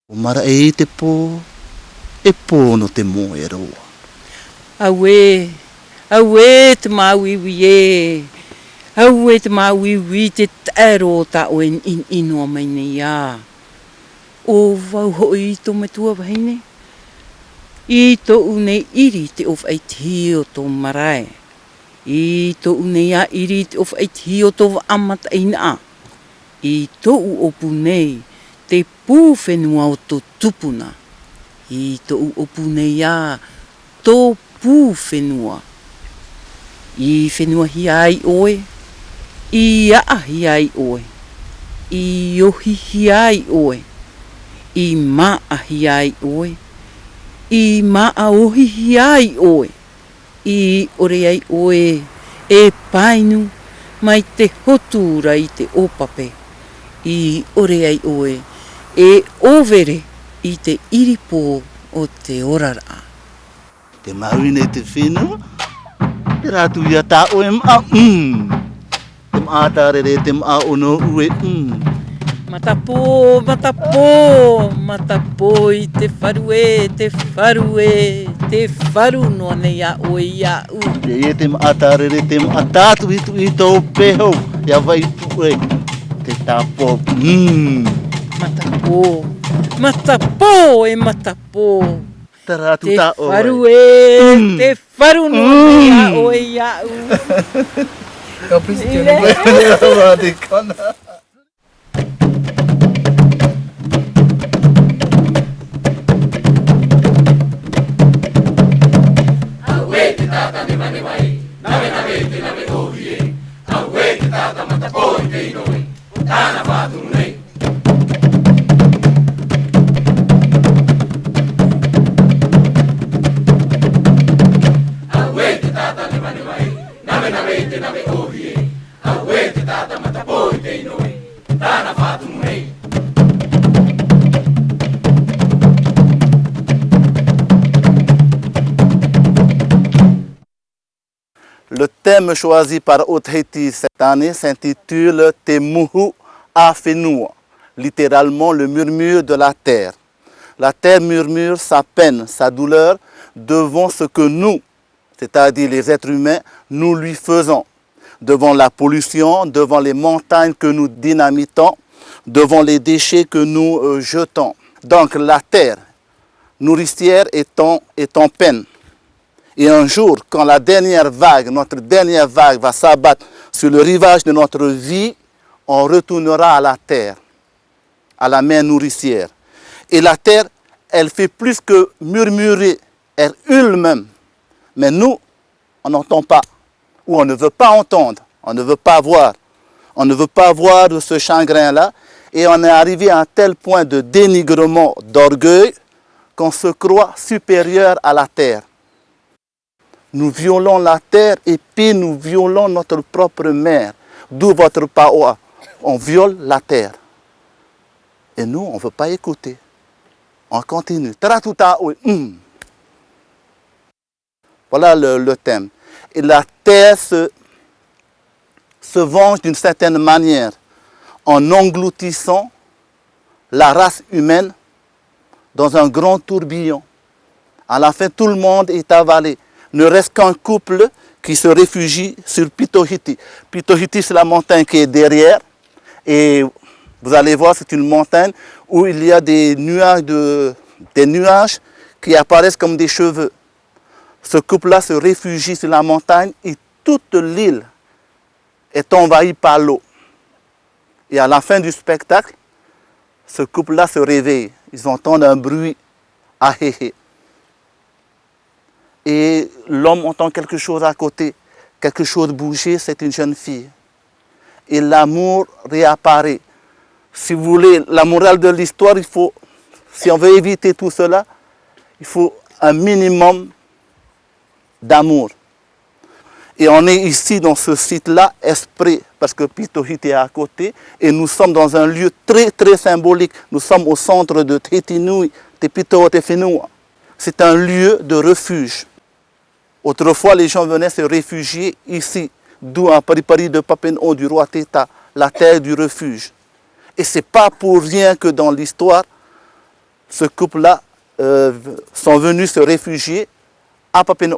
O mara e te pō, e pō no te mō e roa. Aue te māwiwi e. Aue te māwiwi te taero ta o en inoa mai nei a. O wau hoi to me tua wahine. I to unei iri te of aiti o to marae. I to unei a iri te of aiti o to amata ina a. I to u opu nei te pū whenua o to tupuna. I to u opu nei a tō pū whenua. I whenua hi ai oe. I aa hi ai oe. I ohi hi ai oe. I maa hi ai oe. I maa ohi hi ai oe. I ore ai oe e painu mai te hotura i te opape. I ore ai oe e overe i te iripo o te orara. Te mawine te whenua, te rātu ia tā oe maa Te maa tārere te maa ono ue Matapo, matapo, matapo i te wharue, te wharue, te wharu noa nei a oe ia u. Te maa tārere te maa tātu hitu i tō peho, ia vai pue, te tāpo. Matapo, matapo e matapo. Te rātu Te tā oe. wharue, te wharu noa nei a oe ia u. Kau pisi Te kona. Le thème choisi par Haute-Haïti cette année s'intitule Te Muhu a Whenua, littéralement le murmure de la terre. La terre murmure sa peine, sa douleur devant ce que nous, c'est-à-dire les êtres humains, nous lui faisons. Devant la pollution, devant les montagnes que nous dynamitons, devant les déchets que nous jetons. Donc la terre nourricière est en peine. Et un jour, quand la dernière vague, notre dernière vague va s'abattre sur le rivage de notre vie, on retournera à la terre, à la mer nourricière. Et la terre, elle fait plus que murmurer, elle hurle même. Mais nous, on n'entend pas, ou on ne veut pas entendre, on ne veut pas voir. On ne veut pas voir de ce chagrin-là. Et on est arrivé à un tel point de dénigrement, d'orgueil, qu'on se croit supérieur à la terre. Nous violons la terre et puis nous violons notre propre mère. D'où votre parois. On viole la terre. Et nous, on ne veut pas écouter. On continue. Voilà le thème. Et la terre se venge d'une certaine manière en engloutissant la race humaine dans un grand tourbillon. À la fin, tout le monde est avalé. Ne reste qu'un couple qui se réfugie sur Pitohiti. Pitohiti, c'est la montagne qui est derrière. Et vous allez voir, c'est une montagne où il y a des nuages qui apparaissent comme des cheveux. Ce couple-là se réfugie sur la montagne et toute l'île est envahie par l'eau. Et à la fin du spectacle, ce couple-là se réveille. Ils entendent un bruit. Ahé. Et l'homme entend quelque chose à côté, quelque chose bouger, c'est une jeune fille. Et l'amour réapparaît. Si vous voulez, la morale de l'histoire, si on veut éviter tout cela, il faut un minimum d'amour. Et on est ici dans ce site-là, Esprit, parce que Pitohiti est à côté, et nous sommes dans un lieu très très symbolique. Nous sommes au centre de Tetinui, Tepito Tefenua. C'est un lieu de refuge. Autrefois, les gens venaient se réfugier ici, d'où un paripari de Papenho du roi Teta, la terre du refuge. Et ce n'est pas pour rien que dans l'histoire, ce couple-là sont venus se réfugier à Papeete.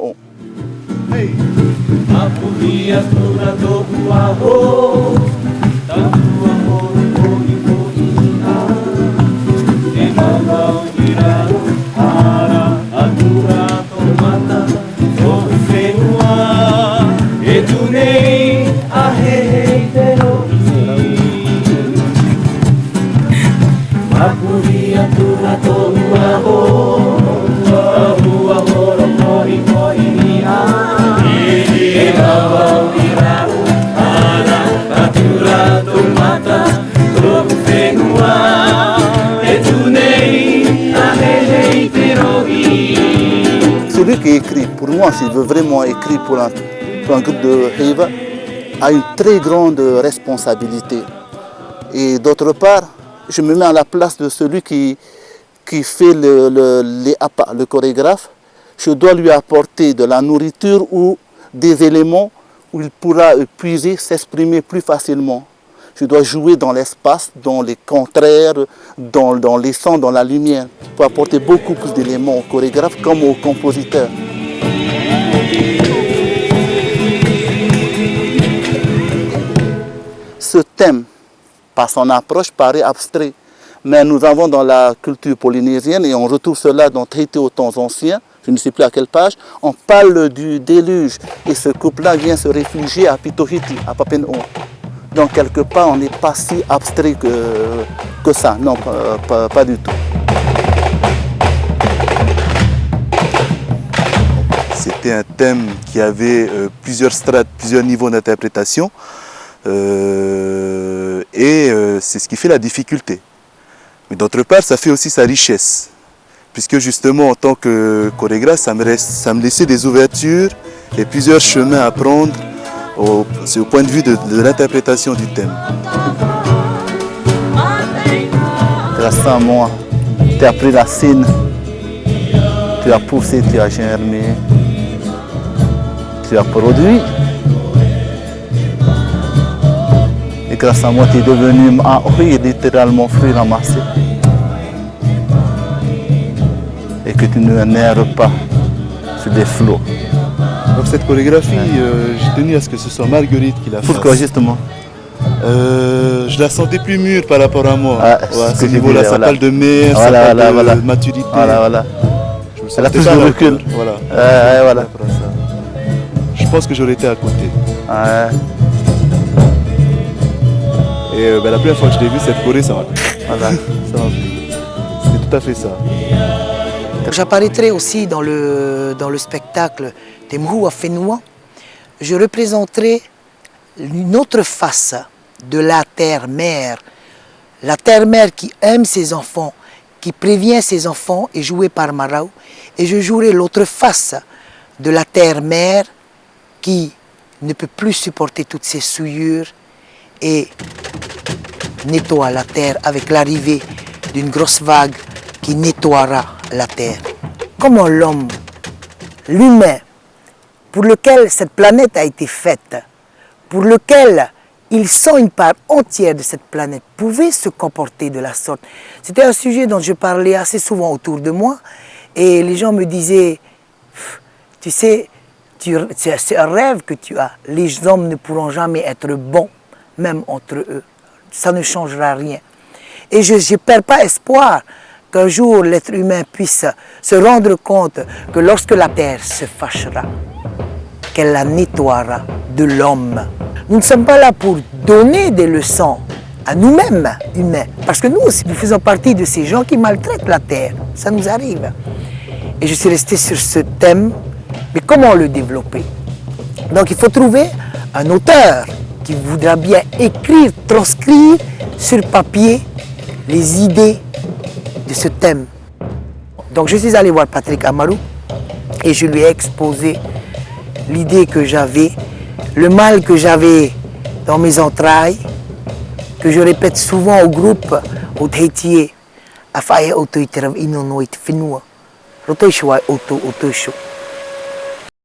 Celui qui écrit, pour moi, s'il veut vraiment écrire pour un groupe de Heiva, a une très grande responsabilité. Et d'autre part, je me mets à la place de celui qui fait les appâts, le chorégraphe. Je dois lui apporter de la nourriture ou des éléments où il pourra puiser, s'exprimer plus facilement. Je dois jouer dans l'espace, dans les contraires, dans les sons, dans la lumière, pour apporter beaucoup plus d'éléments au chorégraphe comme au compositeur. Ce thème, par son approche, paraît abstrait, mais nous avons dans la culture polynésienne, et on retrouve cela dans Traité aux temps anciens, je ne sais plus à quelle page, on parle du déluge, et ce couple-là vient se réfugier à Pitohiti, à Papeete. Donc quelque part, on n'est pas si abstrait que ça, non, pas du tout. C'était un thème qui avait plusieurs strates, plusieurs niveaux d'interprétation, et c'est ce qui fait la difficulté. Mais d'autre part, ça fait aussi sa richesse, puisque justement en tant que chorégraphe, ça me laissait des ouvertures et plusieurs chemins à prendre. C'est au point de vue de l'interprétation du thème. Grâce à moi, tu as pris la scène, tu as poussé, tu as germé, tu as produit. Et grâce à moi, tu es devenu littéralement fruit ramassé. Et que tu ne n'erres pas sur des flots. Donc cette chorégraphie, j'ai tenu à ce que ce soit Marguerite qui la fasse. Pourquoi justement? Je la sentais plus mûre par rapport à moi. Ah, à ce niveau-là, ça parle de mère, voilà, ça parle de voilà. maturité. Voilà. Je me Elle a sentais plus pas de là, recul. Voilà. Voilà. Je pense que j'aurais été à côté. Et la première fois que je l'ai vue, cette choré, ça m'a plu. Voilà. C'était tout à fait ça. J'apparaîtrai aussi dans le spectacle Te Muhu Awhenua. Je représenterai une autre face de la terre-mère. La terre-mère qui aime ses enfants, qui prévient ses enfants, est jouée par Marau. Et je jouerai l'autre face de la terre-mère qui ne peut plus supporter toutes ces souillures et nettoie la terre avec l'arrivée d'une grosse vague qui nettoiera la terre. Comment l'homme, l'humain, pour lequel cette planète a été faite, pour lequel il sent une part entière de cette planète, pouvait se comporter de la sorte. C'était un sujet dont je parlais assez souvent autour de moi, et les gens me disaient, tu sais, c'est un rêve que tu as. Les hommes ne pourront jamais être bons, même entre eux. Ça ne changera rien. Et je ne perds pas espoir qu'un jour l'être humain puisse se rendre compte que lorsque la terre se fâchera, qu'elle la nettoiera de l'homme. Nous ne sommes pas là pour donner des leçons à nous-mêmes, humains, parce que nous aussi, nous faisons partie de ces gens qui maltraitent la terre. Ça nous arrive. Et je suis resté sur ce thème, mais comment le développer? Donc il faut trouver un auteur qui voudra bien écrire, transcrire sur papier les idées de ce thème. Donc je suis allé voir Patrick Amaru et je lui ai exposé l'idée que j'avais, le mal que j'avais dans mes entrailles, que je répète souvent au groupe, au Tahiti, Afae Oto Iterav Ino Noit Finua, Rotoishwa Oto Otosho.